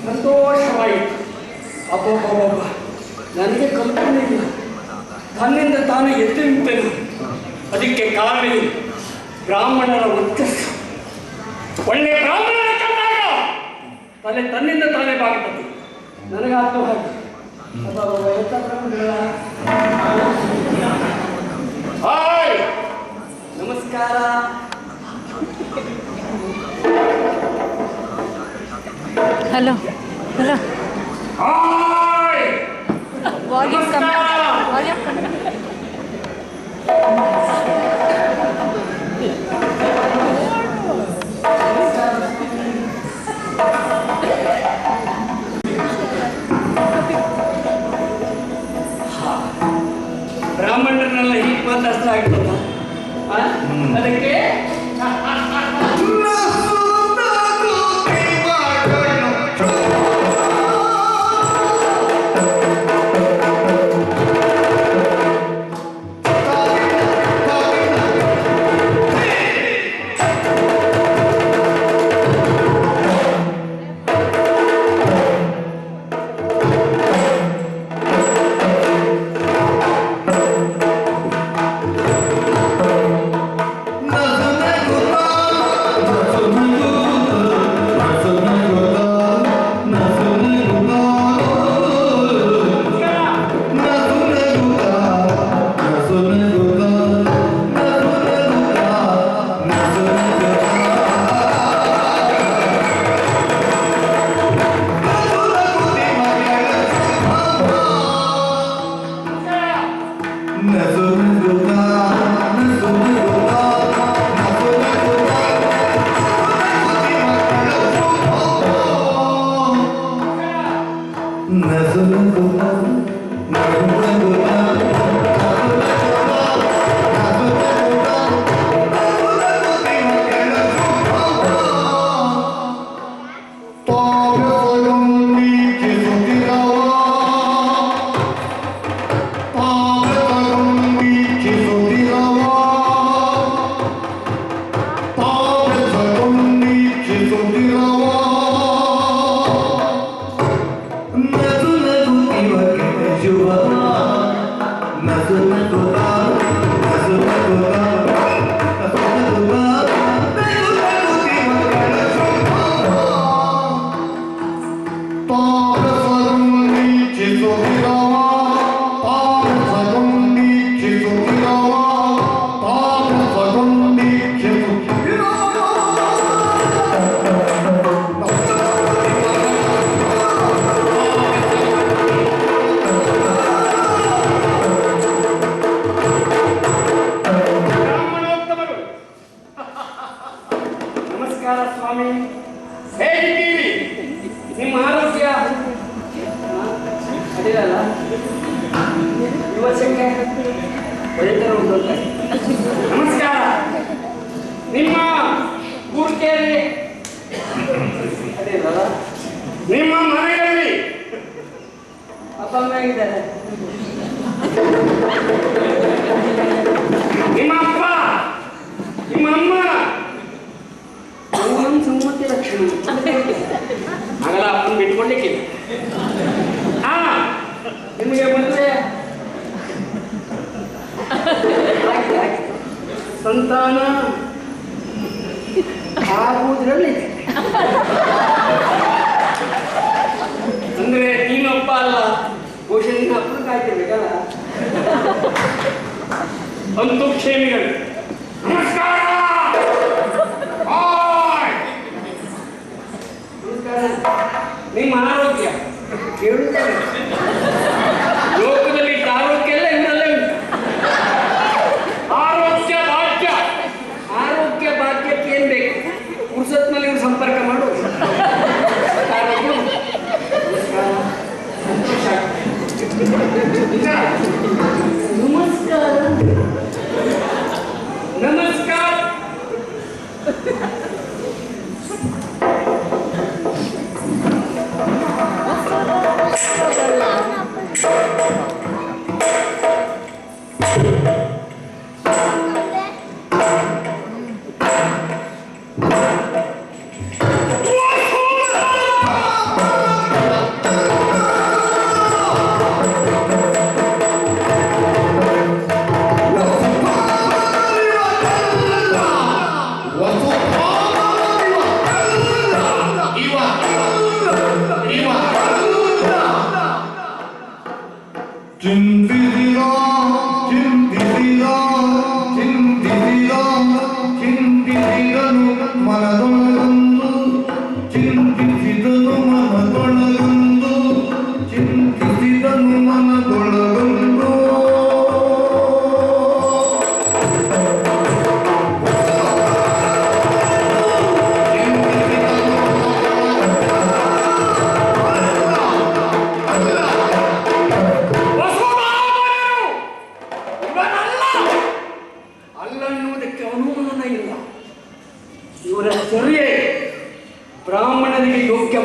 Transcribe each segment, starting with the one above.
ಸಂತೋಷವಾಯಿತು. ಅಬ್ಬಬ್ಬಬ್ಬ, ನನಗೆ ಕಲ್ಪನೆ ಇಲ್ಲ. ತನ್ನಿಂದ ತಾನು ಎದ್ದು ನಿಂತನು. ಅದಕ್ಕೆ ಕಾರಣ ಬ್ರಾಹ್ಮಣರ ವರ್ಚಸ್ಸು. ಒಳ್ಳೆ ಬ್ರಾಹ್ಮಣರ ಕಂಡಾಗ ತಲೆ ತನ್ನಿಂದ ತಾನೇ ಬಾಗುತ್ತದೆ. ನನಗಾಗ್ತೂ ಹಾಗೆ. ಹಾಯ್, ನಮಸ್ಕಾರ. Hello hello. ಹಾಯ್, ವಾಲ್ಯೂಮ್ ಕಮ್ಮಿ, ವಾಲ್ಯೂಮ್ ಕಮ್ಮಿ. ಬ್ರಾಹ್ಮಣರನ್ನೆಲ್ಲ ಹೀಗೆ ಮಾತಾಡ್ತಾ ಆಗ್ತದ. ಅದಕ್ಕೆ ಸ್ವಾಮಿ, ಹೇಗಿದ್ದೀರಿ? ನಿಮ್ಮ ಆರೋಗ್ಯ ಅಡಿರಲ್ಲ? ಯುವಸಂಖ್ಯೆ ಒಳ್ಳೆಯ ಉಂಟು. ನಮಸ್ಕಾರ. ನಿಮ್ಮ ಊರ್ಕೇರಿ ಅಡಿರಲ್ಲ? ನಿಮ್ಮ ಮನೆಯಲ್ಲಿ ಅಪ್ಪ ಅಮ್ಮ ಹೇಗಿದ್ದಾರೆ? ನಿಮ್ಮ ಅಪ್ಪ, ನಿಮ್ಮ ಅಮ್ಮ ಸಂಮತಿ ಲಕ್ಷಣ ಆಗಲ್ಲ. ಅಪ್ಪನ ಬಿಟ್ಕೊಳ್ಳಿಕ್ಕೆ ನಿಮಗೆ ಮದುವೆ ಸಂತಾನ ಆಗುವುದರಲ್ಲಿ ಅಂದ್ರೆ ನೀನೊಬ್ಬ ಅಲ್ಲ, ಬಹುಶಃ ನಿನ್ನ ಅಪ್ಪನ ಕಾಯ್ತಿರ್ಬೇಕಲ್ಲ. ಅಂತೂ ಕ್ಷೇಮಿಗಳು ನಮಸ್ಕಾರ. ನಿಮ್ಮ ಆರೋಗ್ಯ ಕೇಳುತ್ತೇನೆ. ಲೋಕದಲ್ಲಿ ಆರೋಗ್ಯ ಎಲ್ಲ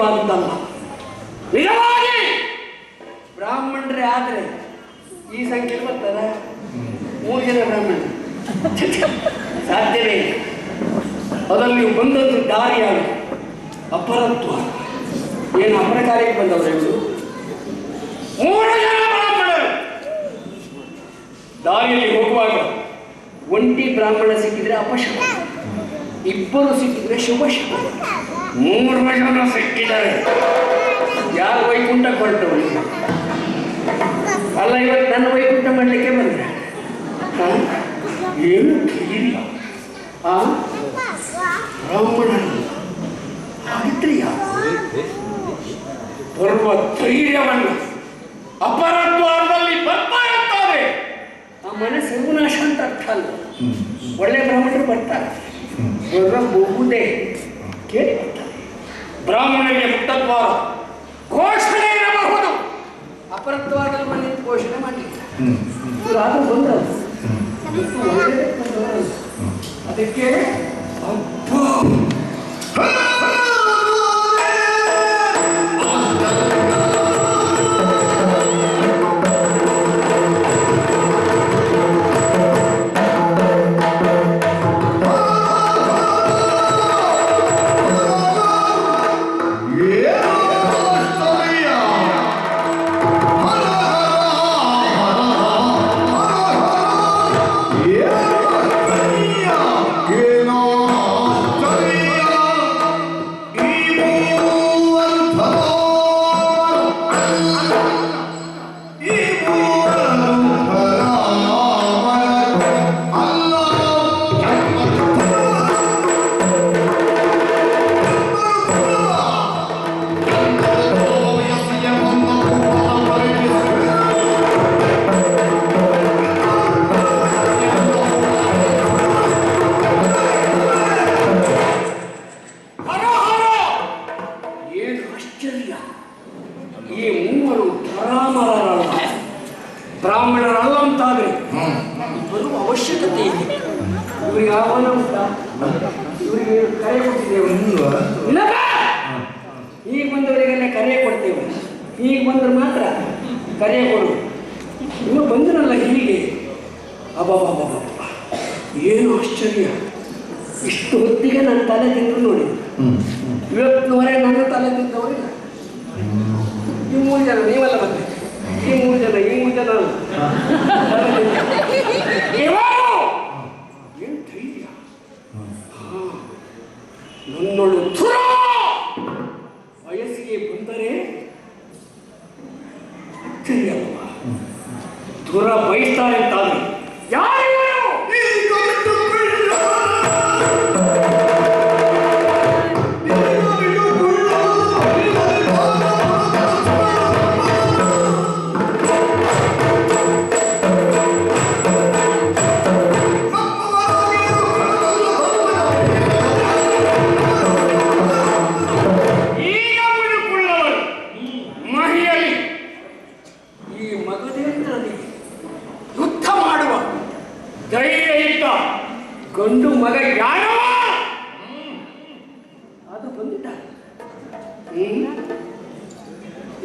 ಮಾಡಿದ್ದಲ್ಲ. ನಿಜವಾಗಿ ಬ್ರಾಹ್ಮಣರೇ ಆದರೆ ಈ ಸಂಖ್ಯೆ ಬರ್ತದ? 3 ಜನ ಬ್ರಾಹ್ಮಣ ಸಾಧ್ಯವೇ ಇಲ್ಲ. ಅದರಲ್ಲಿ ಬಂದದ್ದು ದಾರಿಯಾಗ ಅಪರತ್ವ. ಏನು ಅಪರ ಕಾರ್ಯಕ್ಕೆ ಬಂದವರು ಇವರು? 3 ಜನ ಬ್ರಾಹ್ಮಣರು ದಾರಿಯಲ್ಲಿ ಹೋಗುವಾಗ ಒಂಟಿ ಬ್ರಾಹ್ಮಣ ಸಿಕ್ಕಿದ್ರೆ ಅಪಶುಭ, 2 ಸಿಕ್ಕಿದ್ರೆ ಶುಭ ಶುಭ. 3 ಜನ ಸಿಕ್ಕಿದ್ದಾರೆ. ಯಾರು ವೈಕುಂಠಕ್ಕೆ ಹೊರಟವರು? ಅಲ್ಲ, ಇವತ್ತು ನನ್ನ ವೈಕುಂಠ ಮಾಡಲಿಕ್ಕೆ ಬಂದ್ರೆ ಏನು ಧೈರ್ಯ ಆ ಬ್ರಾಹ್ಮಣ ಹಾಗಿದ್ರೆ ಬರುವ ಧೈರ್ಯವನ್ನು ಅಪರದ್ವಾರದಲ್ಲಿ ಬರ್ತಾ ಇರ್ತಾರೆ. ಆ ಮನೆ ಸರ್ವನಾಶ ಅಂತ ಅರ್ಥ ಅಲ್ಲ. ಒಳ್ಳೆ ಬ್ರಾಹ್ಮಣರು ಬರ್ತಾರೆ, ಬರಬಹುದೇ ಕೇಳಿ ಬರ್ತಾರೆ. ಬ್ರಾಹ್ಮಣರಿಗೆ ಮುಕ್ತದ್ವಾರ ಘೋಷಣೆ ಇರಬಹುದು, ಅಪರದ್ವಾರದಲ್ಲಿ ಬಂದು ಘೋಷಣೆ ಮಾಡಲಿಲ್ಲ. ಇವರಾದ್ರೂ ಬಂದವರು ಅದಕ್ಕೆ ಬ್ರಾಹ್ಮಣರಲ್ಲಂತಾದ್ರೆ ಬರುವ ಅವಶ್ಯಕತೆ ಇದೆ. ಇವರಿಗೆ ಆಹ್ವಾನ ಉಂಟಾ? ಇವರಿಗೆ ಕರೆ ಕೊಟ್ಟಿದ್ದೇವೆ. ಈಗ ಬಂದವರಿಗೆಲ್ಲ ಕರೆ ಕೊಡ್ತೇವೆ. ಈಗ ಬಂದ್ರೆ ಮಾತ್ರ ಕರೆ ಕೊಡು. ಇನ್ನು ಬಂದನಲ್ಲ ಹೀಗೆ ಅಬ್ಬಬ್ಬಬ್ಬ, ಏನು ಆಶ್ಚರ್ಯ! ಇಷ್ಟು ಹೊತ್ತಿಗೆ ನನ್ನ ತಲೆ ತಿಂದು ನೋಡಿ, ಇವತ್ತಿನವರೆಗೆ ನನ್ನ ತಲೆ ತಿಂದವರಿಲ್ಲ. ಈ 3 ಜನ ನೀವೆಲ್ಲ ಬಂದ್ರೆ ಈ 3 ಜನ ಏನು ಧೈರ್ಯ! ನನ್ನೊಳು ಥುರ ವಯಸ್ಸಿಗೆ ಬಂದರೆ ಅಚ್ಚರಿ ಅಲ್ವಾ? ಥುರ ಬಯಸ್ತಾರೆ ಅಂತಾದ್ರೆ ಯಾರು? ಗಂಡು ಮಗ ಯಾರೋ ಅದು ಬಂದಿಟ್ಟ.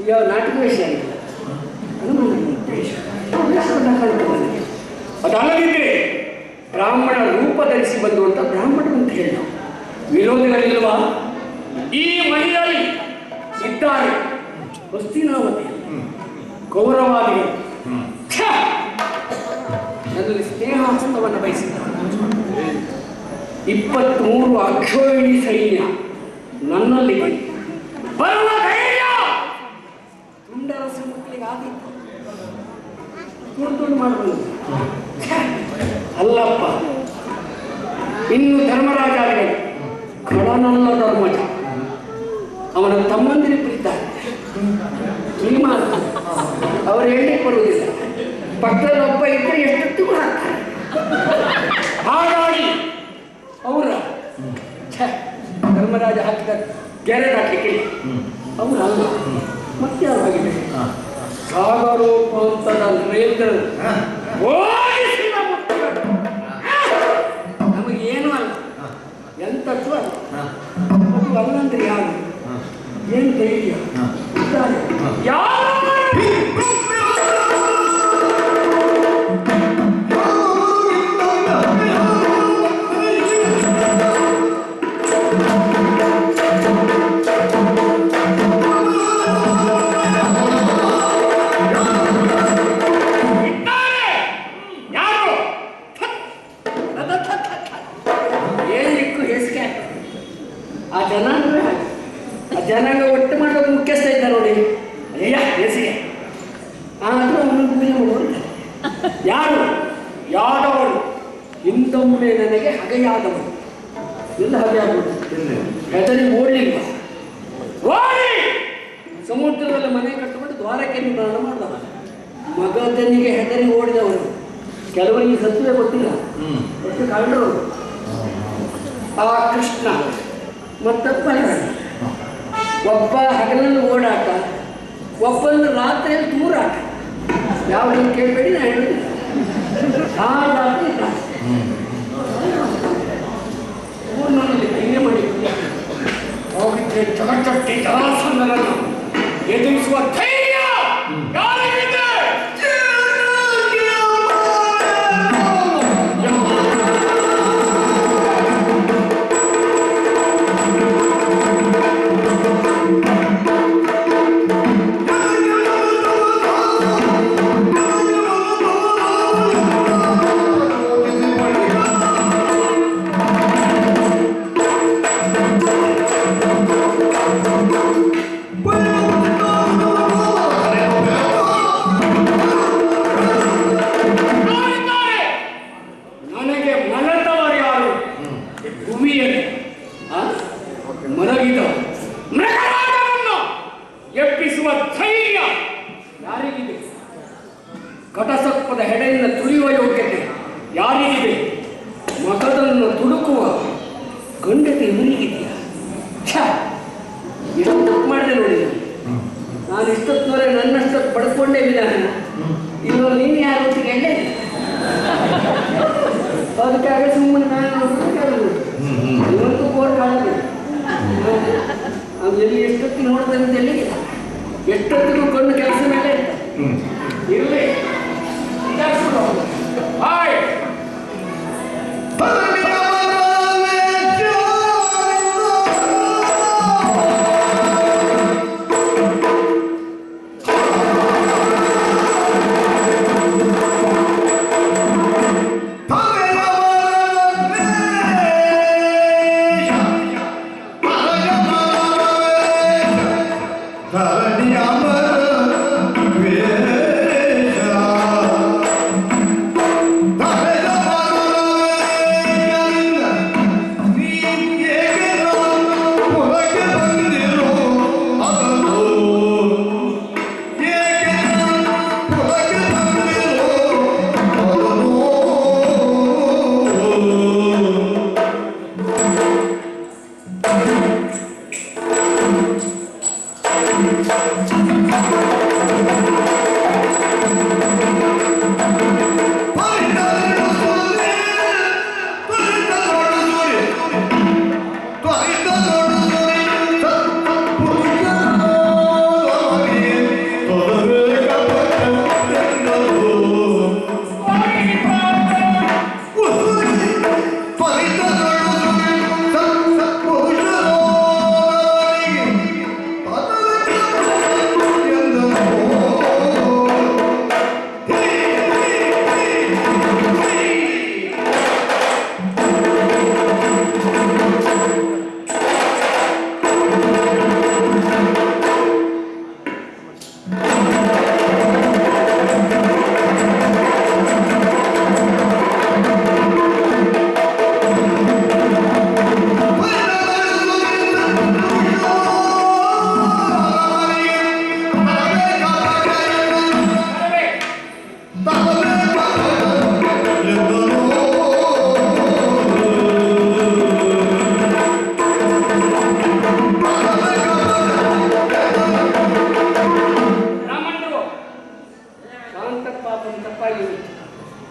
ಯಾವ ನಾಟಕ ವಿಷಯ ಅದಲ್ಲದಿದ್ದರೆ ಬ್ರಾಹ್ಮಣ ರೂಪ ಧರಿಸಿ ಬಂದು ಅಂತ ಬ್ರಾಹ್ಮಣರು ಅಂತ ಹೇಳ ವಿರೋಧಿಗಳಿಲ್ವಾ? ಈ ಮನೆಯಲ್ಲಿ ಇದ್ದಾರೆ ಹಸ್ತಿನಾವತಿ ಕೌರವಾದಿಗಳು. ನನ್ನಲ್ಲಿ ಸ್ನೇಹ ಹಸ್ತವನ್ನು ಬಯಸಿದ್ದಾರೆ. 23 ಅಕ್ಷೋಹಿಣಿ ಸೈನ್ಯ ನನ್ನಲ್ಲಿ ಬರುವ ಧೈರ್ಯ ತುಂಡರಸ ಮಕ್ಕಳಿಗೆ ಆದಿತ್ತು. ತುಂಡು ಮಾಡಬಹುದು ಅಲ್ಲಪ್ಪ. ಇನ್ನು ಧರ್ಮರಾಜಾದಿಗಳು ಖಳನಲ್ಲ ಧರ್ಮಜ, ಅವನ ತಮ್ಮಂದಿರಿಬ್ಬರಿದ್ದಾರೆ ಶ್ರೀಮಾನ್. ಅವರು ಹೇಳಲಿಕ್ಕೆ ಬರುವುದಿಲ್ಲ. ಪಕ್ಕದಲ್ಲಿ ಒಬ್ಬ ಇದ್ದರೆ ಎಷ್ಟೊತ್ತಿಗೂ ಹಾಕ್ತಾರೆ. ಹಾಗಾಗಿ ಅವರ ಧರ್ಮರಾಜ ಹಾಕಿದ ಗೆರೆ ಹಾಕಲಿಕ್ಕೆ ಅವರಲ್ಲ, ಮತ್ತೆ ಯಾರು ಆಗಿದೆ ಸಾಗರೋಪಾಂತದ ನೇತರು ನಮಗೇನು ಅಲ್ಲ, ಎಂಥದ್ದು ಅಲ್ಲ. ಅಲ್ಲಂದ್ರೆ ಯಾರು ಏನು ನಾನು ಯಾದವನು, ಹಿಂದೊಮ್ಮೆ ನನಗೆ ಹಗೆಯಾದವನು. ಎಲ್ಲ ಹಗೆ ಆಗುವುದು ಹೆದರಿ ಓಡಲಿಲ್ಲ. ಓಡಿ ಸಮುದ್ರದಲ್ಲಿ ಮನೆ ಕಟ್ಟಿಕೊಂಡು ದ್ವಾರಕ್ಕೆ ನಿರ್ಮಾಣ ಮಾಡಿದವ. ಮಗದನಿಗೆ ಹೆದರಿ ಓಡಿದವನು. ಕೆಲವರಿಗೆ ಸತ್ಯವೇ ಗೊತ್ತಿಲ್ಲ, ಒಟ್ಟು ಕಂಡರು. ಆ ಕೃಷ್ಣ ಮತ್ತೊಬ್ಬ ಒಬ್ಬ ಹಗಲಲ್ಲಿ ಓಡಾಟ, ಒಬ್ಬನ ರಾತ್ರಿಯಲ್ಲಿ ದೂರಾಟ. ಯಾವುದನ್ನು ಕೇಳಬೇಡಿ, ನಾ ಹೇಳುದಿಲ್ಲ. ಆ ರಾತ್ರಿ ಊರಿನಲ್ಲಿ ಹಿಂಗೆ ಮಾಡಿ ಹೋಗಿದ್ರೆ ಜಗಚ್ಚಟ್ಟಿ ಜಲಾಸಂದರನ್ನು ಎದುರಿಸುವ ಧೈರ್ಯ ಯಾರಿಗಿದೆ? ಮಲಗಿದ ಮೃಗರಾಜನನ್ನು ಎಬ್ಬಿಸುವ ಧೈರ್ಯ ಯಾರಿಗಿದೆ? ಘಟಸರ್ಪದ ಹೆಡೆಯಿಂದ ತುಳಿಯುವ ಯೋಗ್ಯತೆ ಯಾರಿಗಿದೆ? ಮಗದನ್ನು ತುಡುಕುವ ಗಂಡತೆ ಇವನಿಗಿದೆಯಾ? ಎಷ್ಟು ತಪ್ಪು ಮಾಡಿದೆ ನೋಡಿ. ನಾನು ಇಷ್ಟೊತ್ತವರೆ ನನ್ನಷ್ಟೊತ್ತು ಪಡ್ಕೊಂಡೇ ವಿಧಾನ. ಇವಾಗ ನೀನು ಯಾರು ಹೊತ್ತಿಗೆ ಹೇಳೇ ಅದಕ್ಕಾಗ ಸುಮ್ಮನೆ ನಾನು ಇವತ್ತು ಕೋರ್ಟ್ ಮಾಡಿದೆ. ಅವ್ನು ಎಲ್ಲಿ ಎಷ್ಟೊತ್ತಿಗೆ ನೋಡ್ತಾನೆ ಅಂತ ಎಲ್ಲಿಗೆ ಎಷ್ಟೊತ್ತಿಗೂ ಕೊಂಡು ಕೆಲಸ ಮೇಲೆ ಇರಲಿ. ಹಾಯ್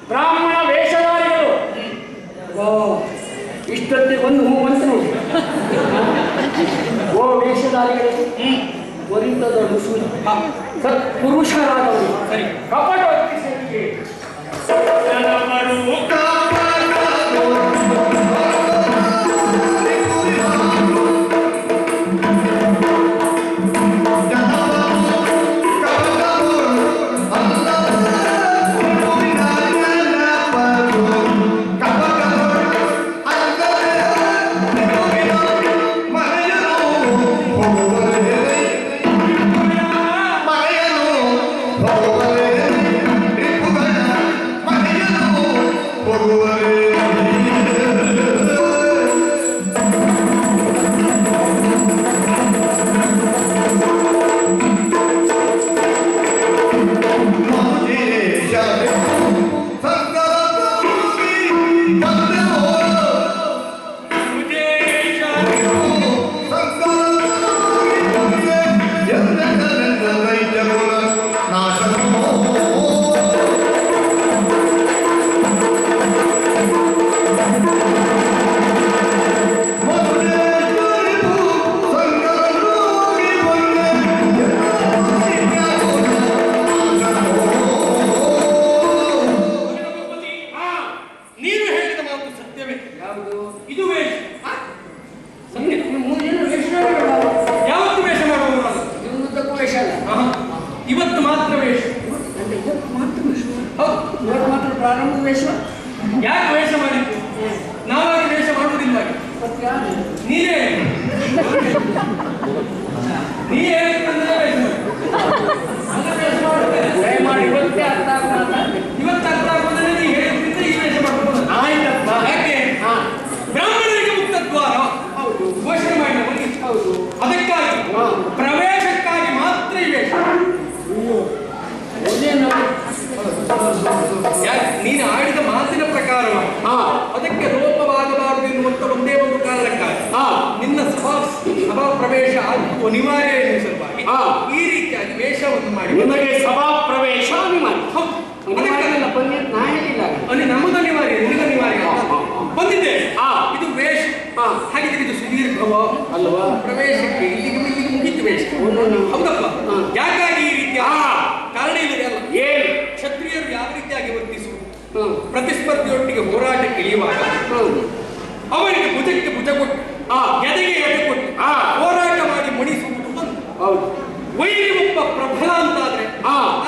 ಬ್ರಾಹ್ಮಣ ವೇಷಧಾರಿಗಳು ಇಷ್ಟೊತ್ತಿಗೆ ಒಂದು ಹೂ ಅಂತ ನೋಡಿ. ಓ ವೇಷಧಾರಿಗಳು ವರಿತದಳು ಸತ್ ಪುರುಷರಾದವರು ಸರಿ ಕಪಟ Oh, ಪ್ರಾರಂಭ ವೇಷ ಯಾಕೆ ವೇಷ ಮಾಡಿದ್ದು? ನಾವಾಗಿ ವೇಷ ಮಾಡುವುದಿಲ್ಲ. ನೀನೇ ನೀ ಹೇಳಿದ್ರೆ ವೇಷ ದಯಮಾಡಿ ಇವತ್ತೇ ಅರ್ಥ ಇವತ್ತು ಅರ್ಥ ಆಗೋದ್ರೆ ನೀ ಹೇಳಿದ್ರಿಂದ ಈ ವೇಷ ಮಾಡ್ಬೋದು. ಆಯ್ತಪ್ಪ. ಯಾಕೆ? ಬ್ರಾಹ್ಮಣರಿಗೆ ಮುಕ್ತ ದ್ವಾರ ಹೌದು ಘೋಷಣೆ ಮಾಡಿ ನಮಗೆ. ಹೌದು ಅದಕ್ಕಾಗಿ ಪ್ರವೇಶಕ್ಕಾಗಿ ಮಾತ್ರ ಈ ವೇಷ. ಅದೇನು ಯಾಕೆ? ನೀನು ಆಡಿದ ಮಾತಿನ ಪ್ರಕಾರವಾಗಿ ಅದಕ್ಕೆ ಲೋಪವಾಗಬಾರದು ಎನ್ನುವಂತ ಒಂದೇ ಒಂದು ಕಾರಣಕ್ಕಾಗಿ ನಿನ್ನ ಸಭಾ ಪ್ರವೇಶ ಆಗುವ ಅನಿವಾರ್ಯ ಎನ್ನುವ ಸಲುವಾಗಿ ಈ ರೀತಿಯಾಗಿ ವೇಷವನ್ನು ಮಾಡಿ ನಿಮಗೆ ಸಭಾ ಪ್ರವೇಶ ಅನಿವಾರ್ಯ. ಅದಕ್ಕೆಲ್ಲ ಬಂದ ನಾ ಹೇಳಿಲ್ಲ ಅಲ್ಲಿ ನಮ್ಮದು ಅನಿವಾರ್ಯ, ನಿನಗೆ ಅನಿವಾರ್ಯ ಬಂದಿದ್ದೆ. ಇದು ವೇಷ ಹಾಗಿದ್ರೆ ಇದು ಸುದೀರ್ಘವ ಅಲ್ವಾ? ಪ್ರವೇಶಕ್ಕೆ ಇಲ್ಲಿಗೆ ಮುಗಿತು ವೇಷ. ಹೌದಪ್ಪ. ಯಾಕಾಗಿ ಈ ರೀತಿಯ ಕಾರಣ ಇಲ್ಲದೆ ಅಲ್ಲ. ಏನು ಕ್ಷತ್ರಿಯರು ಯಾವ ರೀತಿಯಾಗಿ ವರ್ತಿಸುವುದು? ಪ್ರತಿಸ್ಪರ್ಧಿಯೊಟ್ಟಿಗೆ ಹೋರಾಟಕ್ಕೆ ಇಳಿಯುವಾಗ ಅವರಿಗೆ ಭುಜಕ್ಕೆ ಭುಜ ಕೊಟ್ಟು ಎದೆಗೆ ಎದೆ ಕೊಟ್ಟು ಹೋರಾಟ ಮಾಡಿ ಮಣಿಸುವುದು ಒಂದು. ಹೌದು. ವೈರಿ ಒಬ್ಬ ಪ್ರಬಲ ಅಂತಾದ್ರೆ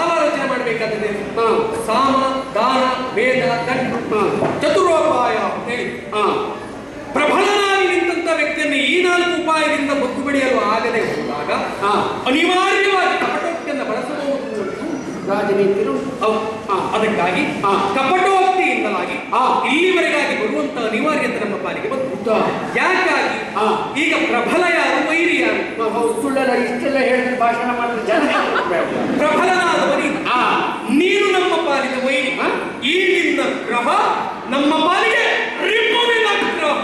ಆಲೋಚನೆ ಮಾಡಬೇಕಾದ್ರೆ ಸಾಮ ದಾನ ವೇದ ದಂಡ ಚತುರೋಪಾಯ ಅಂತ ಹೇಳಿ ಪ್ರಬಲನಾಗಿ ನಿಂತ ವ್ಯಕ್ತಿಯನ್ನು ಈ 4 ಉಪಾಯದಿಂದ ಬಗ್ಗು ಬಡಿಯಲು ಆಗದೆ ಹೋದಾಗ ಅನಿವಾರ್ಯವಾಗಿ ಕಪಟೋಕ್ತಿಯನ್ನು ಬಳಸಬಹುದು. ರಾಜನೀತಿರು ಅದಕ್ಕಾಗಿ ಕಪಟೋಕ್ತಿಯಿಂದಲಾಗಿ ಇಲ್ಲಿವರೆಗಾಗಿ ಬರುವಂತಹ ಅನಿವಾರ್ಯತೆ ನಮ್ಮ ಪಾಲಿಗೆ ಬಂತು. ಯಾಕಾಗಿ? ಈಗ ಪ್ರಬಲ ಯಾರು, ವೈರಿ ಯಾರು? ಸುಳ್ಳಲ್ಲ ಇಷ್ಟೆಲ್ಲ ಹೇಳಿದ್ರೆ ಭಾಷಣ ಮಾಡಿದ್ರೆ ಜನ ಪ್ರಬಲನಾದವರಿ ನೀನು ನಮ್ಮ ಪಾಲಿಗೆ ವೈರಿ. ಈ ನಿನ್ನ ಗ್ರಹ ನಮ್ಮ ಪಾಲಿಗೆ ರಿಪುವಿನ ಗ್ರಹ.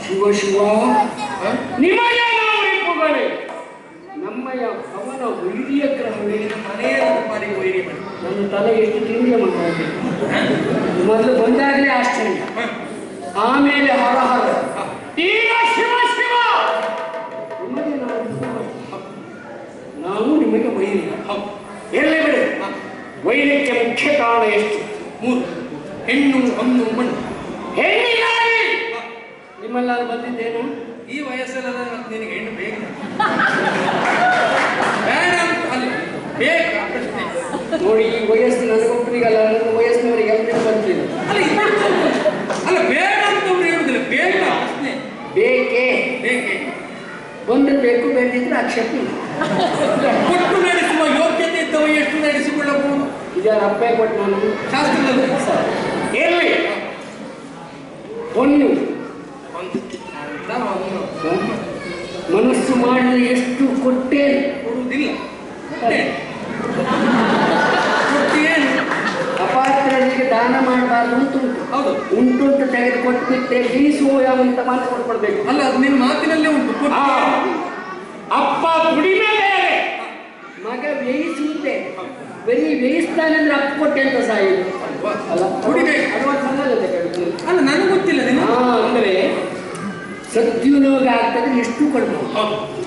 ಶಿವ ಶಿವ ನಿಮಗೆ ನಾವು ರಿಪುಗಳೇ. ನಮ್ಮಯ ಅವನ ವೈರಿಯ ಗ್ರಹವೇ ಮನೆಯ ಪಾಲಿಗೆ ವೈರಿ ಮಾಡಿ ನನ್ನ ತಲೆ ಎಷ್ಟು ತಿಂಡಿಯ ಮಾತಾಡಿ ಮೊದಲು ಬಂದಾಗಲೇ ಆಶ್ಚರ್ಯ, ಆಮೇಲೆ ಹರಹರ, ಈಗ ಶಿವ ಶಿವ. ನಿಮಗೆ ನಾವು ನಿಮಗೆ ವೈರಿ. ಎಲ್ಲಿ ಬಿಡಿ, ವೈರ್ಯಕ್ಕೆ ಮುಖ್ಯ ಕಾರಣ ಎಷ್ಟು? 3: ಹೆಣ್ಣು, ಹಣ್ಣು, ಮಣ್ಣು. ಹೆಣ್ಣಿಗಾಗಿ ನಿಮ್ಮಲ್ಲಿ ನಾನು ಬಂದಿದ್ದೇನು? ಈ ವಯಸ್ಸಲ್ಲ ನಿನಗೆ ಹೆಣ್ಣು ಬೇಕು ಬೇಡ ಅಂತ ಅಲ್ಲ, ಬೇಕಾ ಪ್ರಶ್ನೆ ನೋಡಿ. ಈ ವಯಸ್ಸು ನನಗೊಬ್ಬರಿಗಲ್ಲ, ನನ್ನ ವಯಸ್ಸಿನವರಿಗೆ ಎಲ್ಲರಿಗೂ ಬಂದಿಲ್ಲ. ಅಲ್ಲ ಬೇಡ ಅಂತವ್ರು ಹೇಳುದಿಲ್ಲ, ಬೇಕಾ ಪ್ರಶ್ನೆ. ಬೇಕೇ ಬೇಕೆ ಬಂದ್ರೆ ಬೇಕು, ಬೇಕಿದ್ರೆ ಆಕ್ಷೇಪ ಇಲ್ಲ. ಕೊಟ್ಟು ನಡೆಸುವ ಯೋಗ್ಯತೆ ಇದ್ದವ ಎಷ್ಟು ನಡೆಸಿಕೊಳ್ಳಬಹುದು? ಇದರ ಅಪ್ಪೆ ಕೊಟ್ಟು ನಾನು ಶಾಸ್ತ್ರದಲ್ಲಿ ಎಲ್ಲಿ ಹೊನ್ನು ಮನಸ್ಸು ಮಾಡಿದ್ರೆ ಎಷ್ಟು ಕೊಟ್ಟೆ ಕೊಡುವುದಿಲ್ಲ. ಅಪಾತ್ರರಿಗೆ ದಾನ ಮಾಡಬಾರ್ದು ಉಂಟುಂಟು. ಹೌದು, ಉಂಟುಂಟು ತೆಗೆದು ಕೊಟ್ಬಿಟ್ಟೆ ಬೀಸುವ ಅಂತ ಮಾತು ಕೊಟ್ಕೊಡ್ಬೇಕು. ಅಲ್ಲ ಅದು ನಿನ್ನ ಮಾತಿನಲ್ಲೇ ಉಂಟು. ಅಪ್ಪ ದುಡಿಮೆ ಬೇರೆ, ಮಗ ಬೇಯಿಸುತ್ತೆ. ಬರೀ ಬೇಯಿಸ್ತಾನೆ ಅಂದ್ರೆ ಅಪ್ಪ ಕೊಟ್ಟೆ ಅಂತ ಸಾಯಿದು ಅಲ್ಲ, ದುಡಿಬೇಕು. ಅಲ್ಲ ನನಗೆ ಗೊತ್ತಿಲ್ಲ. ಅಂದ್ರೆ ಸದ್ವಿನಿಯೋಗ ಆಗ್ತದೆ, ಎಷ್ಟು ಕೊಡ್ಬೋದು.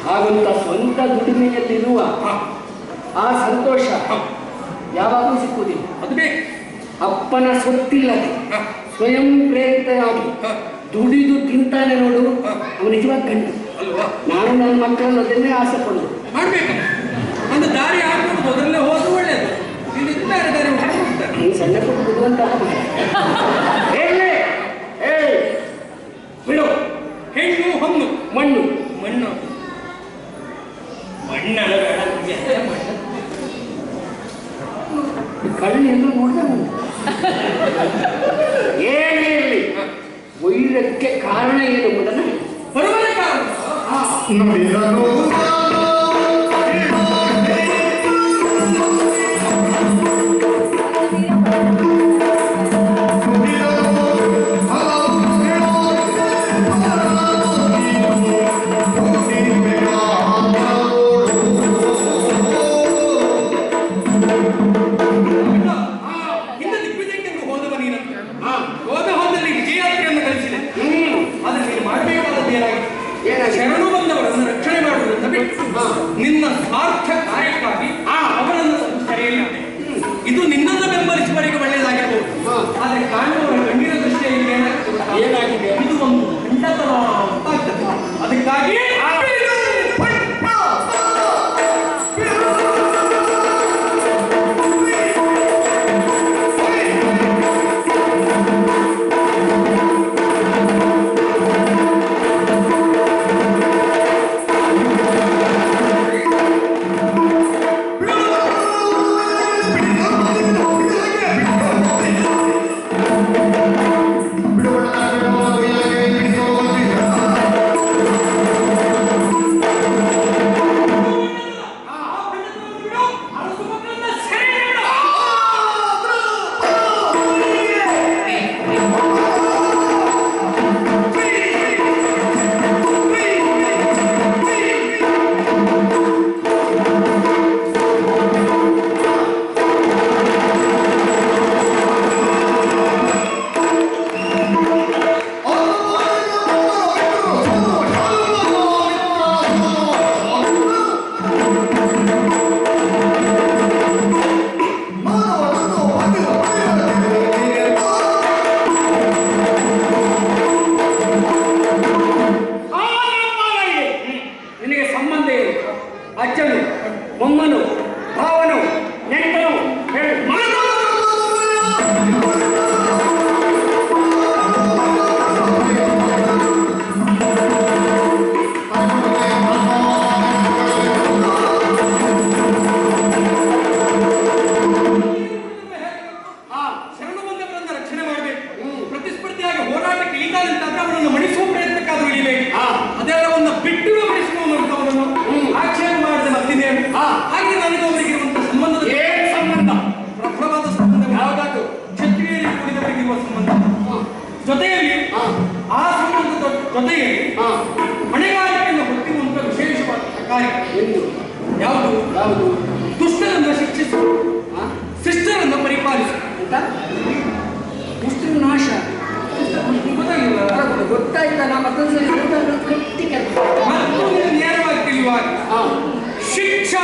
ಹಾಗಂತ ಸ್ವಂತ ದುಡಿಮೆಯಲ್ಲಿರುವ ಆ ಸಂತೋಷ ಯಾವಾಗಲೂ ಸಿಕ್ಕುವುದಿಲ್ಲ. ಅದು ಬೇಕು. ಅಪ್ಪನ ಸೊತ್ತಿಲ್ಲದೆ ಸ್ವಯಂ ಪ್ರೇರಿತರಾಗಿ ದುಡಿದು ತಿಂತಾನೆ ನೋಡು, ಅವನು ನಿಜವಾಗಿ ಗಂಡು. ಅಲ್ವಾ? ನಾನು ನನ್ನ ಮಕ್ಕಳನ್ನು ಅದನ್ನೇ ಆಸೆ ಪಡೋದು. ಮಾಡ್ಬೇಕು. ಒಂದು ದಾರಿ ಹಾಕೊಂಡು ಅದರಲ್ಲೇ ಹೋದ್ರು ಒಳ್ಳೇದು. ಇಲ್ಲಿ ಬೇರೆ ದಾರಿ ಹೋಗ್ತಾರೆ. ನೀನು ಸಣ್ಣ ಪುಟ್ಟ ಬುದ್ಧಿವಂತಲ್ಲ ಹೇಳಿ. ಬಿಡು. ಹೆಣ್ಣು ಹೊನ್ನು ಮಣ್ಣು ಮಣ್ಣು ಮಣ್ಣಲ್ಲ ಬೇಡ ನಿಮ್ಗೆ. ಕಣ್ಣೆಲ್ಲ ನೋಡಿದೆ ನಾನು. ಏನೇ ಇರಲಿ, ವೈರಕ್ಕೆ ಕಾರಣ ಏನು ಎಂಬುದನ್ನು ಬರುವಲ್ಲ ಕಾರಣ ನುಡಿದನು ಹಿಂದೆ ದಿಗ್ವಿಜಯಕ್ಕೆ ಹೋದವ ನೀನಂತ. ಹೋದಲ್ಲಿ ವಿಜಯಾತ್ರೆಯನ್ನು ಕಲಿಸಿದೆ. ಆದ್ರೆ ನೀನು ಮಾಡಬೇಕಾದದ್ದು ಏನಾಗಿದೆ? ಶರಣು ಬಂದವರನ್ನು ರಕ್ಷಣೆ ಮಾಡುವುದನ್ನು ಬಿಟ್ಟು ನಿನ್ನ ಸ್ವಾರ್ಥ ಕಾರ್ಯಕ್ಕಾಗಿ ಅವರನ್ನು ಸೆರೆಯಲ್ಲಿಟ್ಟೆ. ಇದು ನಿನ್ನನ್ನು ಬೆಂಬಲಿಸುವವರಿಗೆ ಒಳ್ಳೆಯದಾಗಿರಬಹುದು. ಆದ್ರೆ ಕಾಣುವವರ ಕಣ್ಣಿನ ದೃಷ್ಟಿಯಲ್ಲಿ ಏನಾಗಿದೆ? ಇದು ಒಂದು ಖಂಡತನ ಅಂತ ಆಗ್ತದೆ. ಅದಕ್ಕಾಗಿ ನಿನಗೆ ಸಂಬಂಧ ಏನು? ಅಜ್ಜನು, ಮೊಮ್ಮನು, ಭಾವನು, ನೆಂಟನು ಹೇಳು. ಶರಣು ಬಂದವರನ್ನು ರಕ್ಷಣೆ ಮಾಡಬೇಕು. ಪ್ರತಿಸ್ಪರ್ಧಿಯಾಗಿ ಹೋರಾಟಕ್ಕೆ ಇಳಿದಾದಂತಾದ್ರೆ ಅವರನ್ನು ಮಣಿಸುವ ಪ್ರಯತ್ನಕ್ಕಾದ್ರೂ ಇಳಿಬೇಕು. ಅದೆಲ್ಲವನ್ನು ಬಿಟ್ಟು ಮಣಿಸುವಂತವರನ್ನು ಆಕ್ಷೇಪ ಮಾಡದೆ ಮತ್ತಿದ್ದೇನೆ. ಹಾಗೆ ನನಗೆ ಅವರಿಗಿರುವಂತಹ ಸಂಬಂಧದ ಸಂಬಂಧ ಪ್ರಬಲವಾದ ಸಂಬಂಧ ಯಾವುದಾದ್ರು ಕ್ಷತ್ರಿಯರಿಗೆ ಕೂಡಿದವರಿಗಿರುವ ಸಂಬಂಧ. ಜೊತೆಯಲ್ಲಿ ಆ ಸಂಬಂಧದ ಜೊತೆಯಲ್ಲಿ ಹೊಣೆಗಾರಿಕೆಯನ್ನು ಹೊತ್ತಿರುವಂತ ವಿಶೇಷವಾದ ಕಾರ್ಯ ಯಾವುದು? ಯಾವುದು? ದುಷ್ಟರನ್ನು ಶಿಕ್ಷಿಸು, ಶಿಷ್ಟರನ್ನು ಪರಿಪಾಲಿಸು. ಅಂತ ದುಷ್ಟರ ನಾಶ ಗೊತ್ತಾಗಿಲ್ಲ? ಗೊತ್ತಾಯ್ತಾ? ನಾ ಮತ್ತೊಂದ್ಸರಿ ಗಟ್ಟಿ ಕೆಲಸ ಮತ್ತು ನೇರವಾಗಿ ತಿಳಿಯುವಾಗ ಶಿಕ್ಷಾ